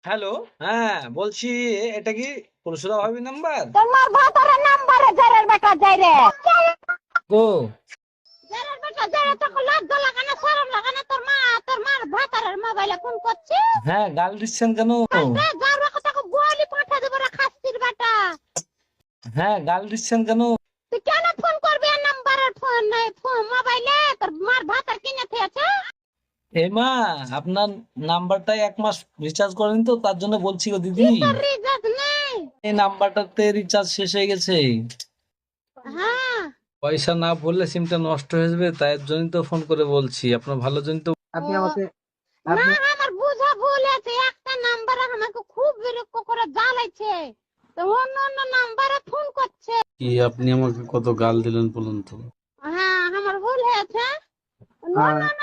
Hello, হ্যাঁ বলছি, এটা কি পরশুরা ভাবি নাম্বার? তোমার ভাতারের নাম্বারে জেরের বেটা যাই রে গো, জেরের বেটা জেরে তো লজ্জা লাগে না শরম লাগে না তোর মার ভাতারের মোবাইলে ফোন করছে হ্যাঁ গাল দিচ্ছেন কেন? আরে যাওয়ার কথা বলি পাঠা দেব রে খাসির বেটা হ্যাঁ গাল দিচ্ছেন কেন? তুই কেন ফোন করবি আর নাম্বারের ফোন নাই ফোন মোবাইলে তোর মার ভাতার কিনে থেয়েছে মা, আপনার নাম্বারটাই 1 মাস রিচার্জ করেন তো, তার জন্য বলছি গো দিদি। তোর রিচার্জ নেই এই নাম্বারটাতে রিচার্জ শেষ হয়ে গেছে। হ্যাঁ পয়সা না ভরলে সিমটা নষ্ট হয়ে যাবে, তাই জন্যই তো ফোন করে বলছি, আপনার ভালোর জন্য তো। ও না আমার বুঝা ভুল আছে একটা নাম্বারে আমাকে খুব বিরক্ত করে জ্বালাইছে তো অন্য অন্য নাম্বারে ফোন করছে কি আপনি আমাকে কত গাল দিলেন বলুন তো? হ্যাঁ আমার ভুল হয়েছে অন্য অন্য